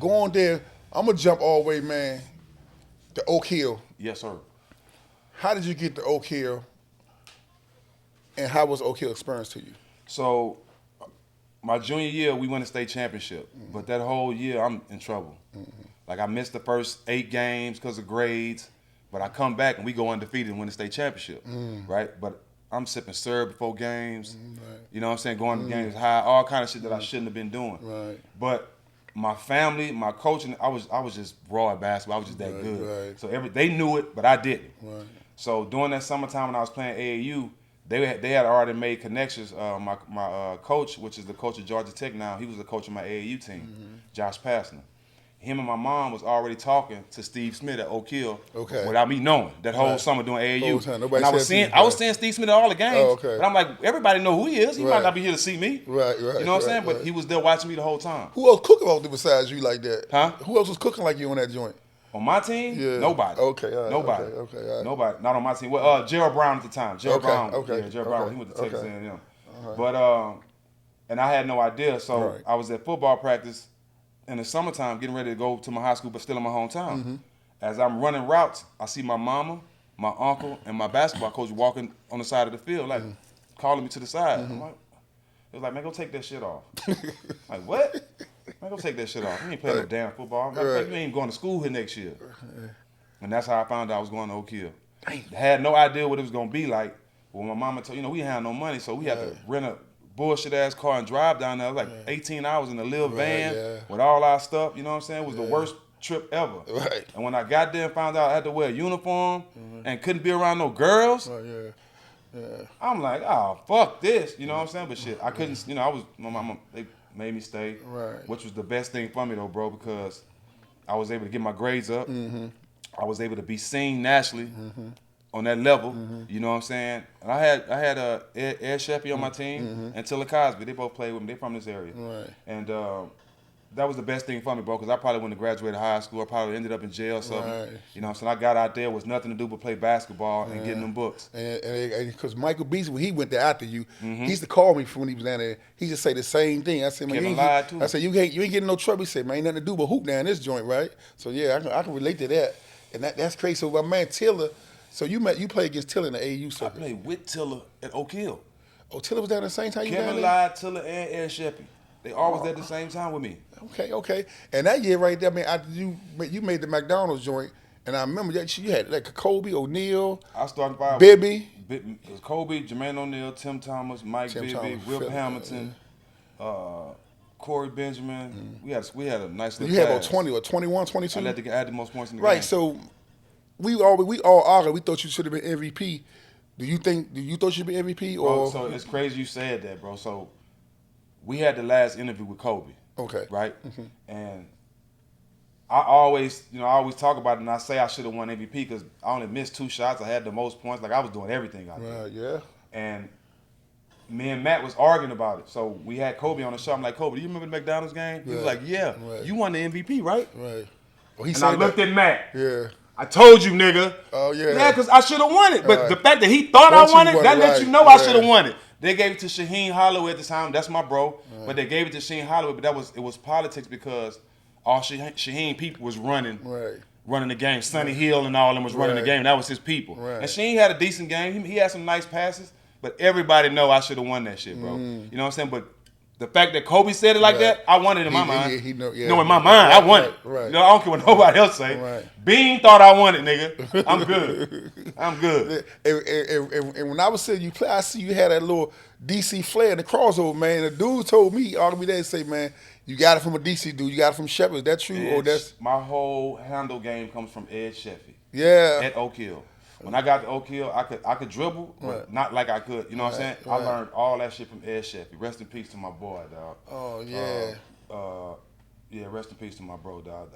going there, I'm gonna jump all the way, man, to Oak Hill. Yes, sir. How did you get to Oak Hill, and how was Oak Hill experience to you? So, my junior year, we won the state championship. But that whole year, I'm in trouble. Like, I missed the first 8 games because of grades. But I come back, and we go undefeated and win the state championship, right? But I'm sipping syrup before games. Right. You know what I'm saying? Going to games high, all kind of shit that I shouldn't have been doing. Right. But my family, my coaching, I was just raw at basketball. I was just that good. Right. So they knew it, but I didn't. Right. So during that summertime when I was playing AAU, they had already made connections. My coach, which is the coach of Georgia Tech now, he was the coach of my AAU team, Josh Passner. Him and my mom was already talking to Steve Smith at Oak Hill without me knowing that whole summer doing AAU. Nobody and I was seeing Steve Smith at all the games. But I'm like, everybody know who he is. He might not be here to see me. Right. You know what I'm saying? But he was there watching me the whole time. Who else cooking on besides you like that? Huh? Who else was cooking like you on that joint? On my team? Yeah. Nobody. Okay. All right. Nobody. Okay. All right. Nobody. Not on my team. Well, Gerald Brown at the time. Gerald Brown. Okay. Yeah, Gerald Brown. He went to Texas Okay. A&M. Right. But and I had no idea. So Right. I was at football practice in the summertime, getting ready to go to my high school, but still in my hometown. As I'm running routes, I see my mama, my uncle, and my basketball coach walking on the side of the field, like calling me to the side. I'm like, it was like, man, go take that shit off. Like, what? Man, go take that shit off. You ain't playing no damn football. Man, you ain't even going to school here next year. And that's how I found out I was going to Oak Hill. I had no idea what it was going to be like. Well, my mama told, we didn't have no money, so we had to rent a bullshit ass car and drive down there. It was like 18 hours in a little van with all our stuff. You know what I'm saying? It was the worst trip ever. Right. And when I got there and found out I had to wear a uniform and couldn't be around no girls, I'm like, oh, fuck this. You know what I'm saying? But shit, I couldn't, my mama, they made me stay, which was the best thing for me though, bro, because I was able to get my grades up. I was able to be seen nationally on that level. You know what I'm saying? And I had Ed Sheffy on my team and Tilla Cosby. They both played with me. They from this area. Right. And that was the best thing for me, bro, because I probably wouldn't have graduated high school. I probably ended up in jail or something. Right. You know what I'm saying? I got out there, was nothing to do but play basketball and getting them books. And because Michael Beasley, when he went there after you, he used to call me from when he was down there. He just say the same thing. I said, man, Kevin lied too. I said, you ain't getting no trouble. He said, man, ain't nothing to do but hoop down this joint, right? So yeah, I can relate to that. And that's crazy. So my man Tiller, so you played against Tiller in the AAU I circuit. played with Tiller at Oak Hill. Oh, Tiller was down at the same time you down Kevin there? lied, Tiller, and Ed Sheffy. They always there at the same time with me. Okay. And that year right there, man, after you made the McDonald's joint, and I remember that you had like Kobe, O'Neal, I started by Bibby. It was Kobe, Jermaine O'Neal, Tim Thomas, Mike Bibby, Will Hamilton, Corey Benjamin. We had a nice little You had about class. 20 or 21, 22? I had the most points in the game. Right, so we all argued. We thought you should have been MVP. Do you thought you should be MVP? Or? Bro, so it's crazy you said that, bro. So we had the last interview with Kobe. Okay. Right? And I always talk about it, and I say I should have won MVP because I only missed 2 shots. I had the most points. Like, I was doing everything out there. Right, yeah. And me and Matt was arguing about it. So we had Kobe on the show. I'm like, Kobe, do you remember the McDonald's game? He was like, yeah. Right. You won the MVP, right? Right. Well, And I looked at Matt. Yeah. I told you, nigga. Oh, yeah. Yeah, because I should have won it. But Right. the fact that he thought Once I won you it, won that it, lets you right. know I Yeah. should have won it. They gave it to Shaheen Holloway at the time. That's my bro. Right. But they gave it to Shaheen Holloway. But it was politics because all Shaheen people was running the game. Sonny Hill and all of them was running the game. That was his people. Right. And Shaheen had a decent game. He had some nice passes. But everybody know I should have won that shit, bro. You know what I'm saying? But the fact that Kobe said it like that, I won it in my mind. No, in my mind, I won it. Right. You know, I don't care what nobody else say. Right. Bean thought I won it, nigga. I'm good. I'm good. And when I was seeing you play, I see you had that little DC flair in the crossover, man. The dude told me, argued me that and say, man, you got it from a DC dude. You got it from Shepard. Is that true? Or that's my whole handle game comes from Ed Sheffy. Yeah. At Oak Hill. When I got to Oak Hill, I could dribble, but not like I could. You know what I'm saying? I learned all that shit from Ed Sheffy. Rest in peace to my boy, dog. Oh yeah. Yeah, rest in peace to my bro, dog.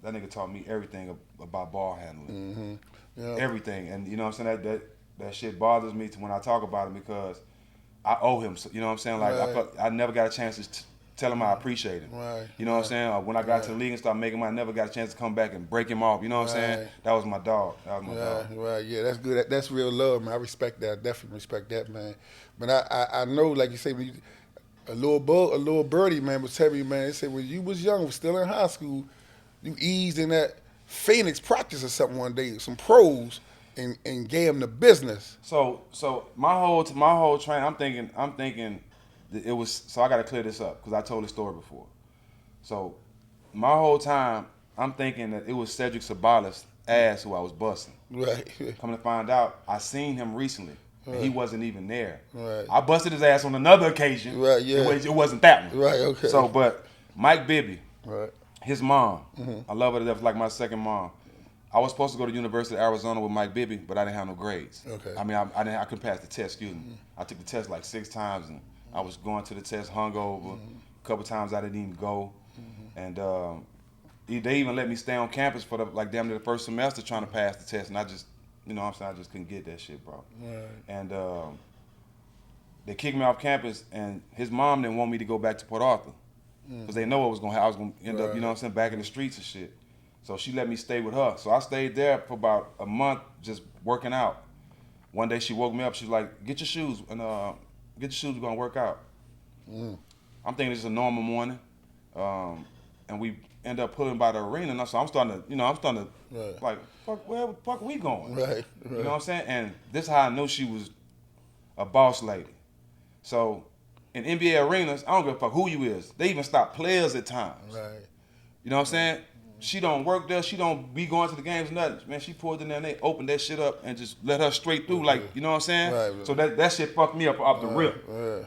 That nigga taught me everything about ball handling. Everything. And you know what I'm saying? That shit bothers me when I talk about him because I owe him. You know what I'm saying? Like I never got a chance to tell him I appreciate him. Right. You know what I'm saying? When I got to the league and started making money, I never got a chance to come back and break him off. You know what I'm saying? That was my dog. That was my dog. Right. Yeah, that's good. That's real love, man. I respect that. I definitely respect that, man. But I know, like you say, A little birdie, man, was telling me, man, they said when you was young, was still in high school, you eased in that Phoenix practice or something one day, some pros, and gave them the business. So my whole train, I'm thinking that it was. So I got to clear this up because I told this story before. So my whole time, I'm thinking that it was Cedric Sabalas' ass who I was busting. Right. Coming to find out, I seen him recently. Right. He wasn't even there. Right. I busted his ass on another occasion. Right, yeah. It wasn't that one. Right, okay. So, but Mike Bibby, Right. his mom, I love her to death, like my second mom. I was supposed to go to University of Arizona with Mike Bibby, but I didn't have no grades. Okay. I mean, I couldn't pass the test, excuse me. I took the test like 6 times, and I was going to the test hungover. A couple times I didn't even go. And they even let me stay on campus for damn near the first semester trying to pass the test, and I just, you know what I'm saying, I just couldn't get that shit, bro. Right. And they kicked me off campus, and his mom didn't want me to go back to Port Arthur because they know what was going to happen. I was going to end up, you know what I'm saying, back in the streets and shit. So she let me stay with her. So I stayed there for about a month just working out. One day she woke me up. She was like, get your shoes, and we're going to work out. I'm thinking it's a normal morning. And we end up pulling by the arena. And so I'm starting to, Right. like, fuck, where the fuck are we going? Right. You know what I'm saying? And this is how I knew she was a boss lady. So in NBA arenas, I don't give a fuck who you is. They even stop players at times. Right. You know what I'm saying? She don't work there. She don't be going to the games, nothing. Man, she pulled in there and they opened that shit up and just let her straight through, like, you know what I'm saying? Right. So that shit fucked me up off the rip. Right.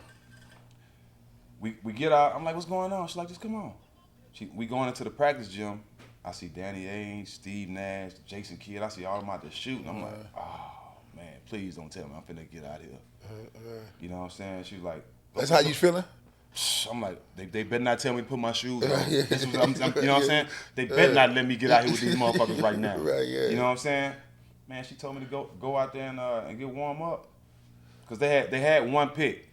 We get out. I'm like, what's going on? She's like, just come on. We going into the practice gym. I see Danny Ainge, Steve Nash, Jason Kidd. I see all of them out there shooting. I'm like, oh, man, please don't tell me I'm finna get out of here. You know what I'm saying? She was like, That's how you feeling? I'm like, they better not tell me to put my shoes on. This was, you know what I'm saying? They better not let me get out here with these motherfuckers right now. Right, yeah. You know what I'm saying? Man, she told me to go out there and get warm up. Because they had one pick.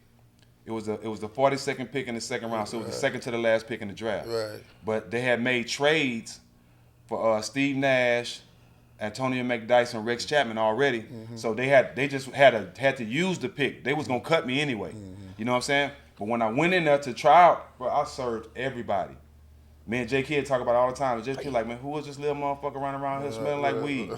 It was the 42nd pick in the second round, so it was the second to the last pick in the draft. Right. But they had made trades for Steve Nash, Antonio McDyson, Rex Chapman already. So they just had to use the pick. They was gonna cut me anyway. You know what I'm saying? But when I went in there to try out, bro, I served everybody. Me and J Kidd talk about it all the time. J Kidd like, man, who was this little motherfucker running around here smelling like weed?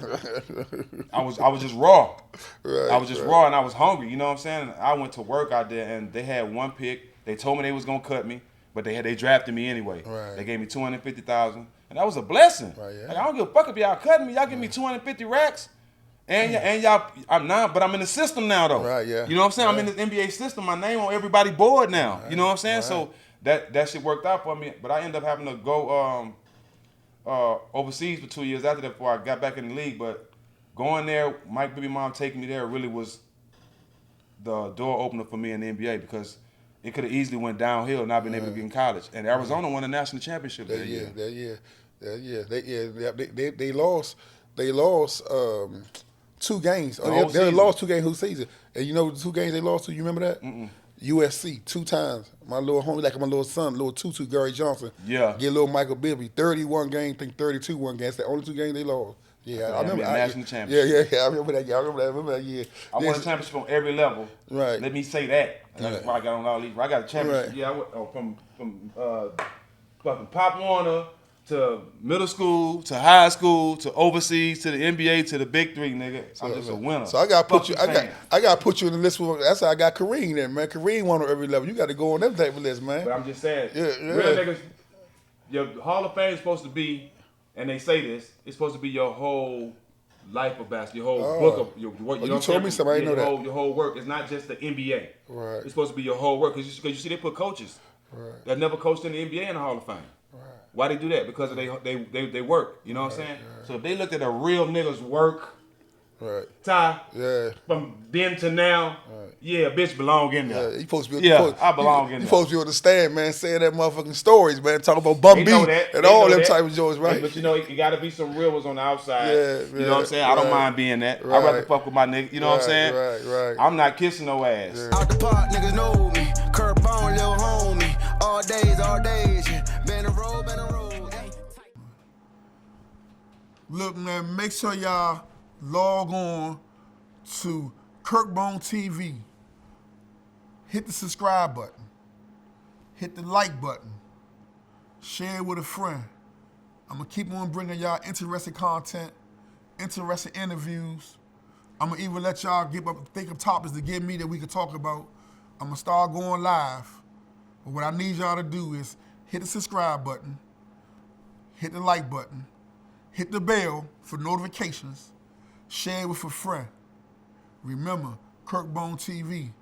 I was just raw. Right, I was just raw and I was hungry. You know what I'm saying? I went to work out there and they had one pick. They told me they was gonna cut me, but they drafted me anyway. Right. They gave me $250,000, and that was a blessing. Right, yeah. Like, I don't give a fuck if y'all cutting me. Y'all give me 250 racks. And y'all, but I'm in the system now though. Right, yeah. You know what I'm saying? Right. I'm in the NBA system. My name on everybody's board now. Right. You know what I'm saying? Right. So that shit worked out for me. But I ended up having to go overseas for 2 years after that before I got back in the league. But going there, Mike Bibby mom taking me there really was the door opener for me in the NBA because it could have easily went downhill not being able to get in college. And Arizona won a national championship that year. They lost 2 games. They lost 2 games whole season. And you know the 2 games they lost to, you remember that? USC 2 times. My little homie, like my little son, little Tutu, Gary Johnson. Yeah. Get little Michael Bibby. 31 games, I think 32 one game. That's the only 2 games they lost. Yeah, I remember. National championship. Yeah, I remember that. I remember that year. I won a championship on every level. Right. Let me say that. That's why I got on all these. I got a championship. Right. Yeah, I went from fucking Pop Warner to middle school to high school to overseas to the NBA to the Big Three, nigga. I'm just a winner. So I got to put you. Fuck the I got to put you in the list. That's how I got Kareem there, man. Kareem won on every level. You got to go on that type of list, man. But I'm just saying, Yeah. real niggas, your Hall of Fame is supposed to be, and they say this, it's supposed to be your whole life of basketball, your whole book of your work. You told me something. I didn't know that. Your whole work. It's not just the NBA. Right. It's supposed to be your whole work because you see they put coaches that never coached in the NBA in the Hall of Fame. Right. Why they do that? Because of they work. You know what I'm saying? Right. So if they looked at a real nigga's work, Right. Ty, Yeah. from then to now, yeah, bitch belong in there. Yeah, you supposed to be. I belong in there. You supposed to be on the stand, man, saying that motherfucking stories, man, talking about Bum They B know that. and They all know them that. type of joints, right? But you know, you got to be some real ones on the outside. Yeah, you know what I'm saying? I don't right. mind being that. Right. I'd rather fuck with my nigga. You know what I'm saying? Right. I'm not kissing no ass. Yeah. Out the park, niggas know me. Curtbone, little homie. All days, yeah. Been a road, yeah. Look, man, make sure y'all log on to Curtbone TV. Hit the subscribe button. hit the like button, share it with a friend. I'm going to keep on bringing y'all interesting content, interesting interviews. I'm going to even let y'all think of topics to give me that we can talk about. I'm going to start going live. But what I need y'all to do is hit the subscribe button, hit the like button, hit the bell for notifications, share it with a friend. Remember, Curtbone TV,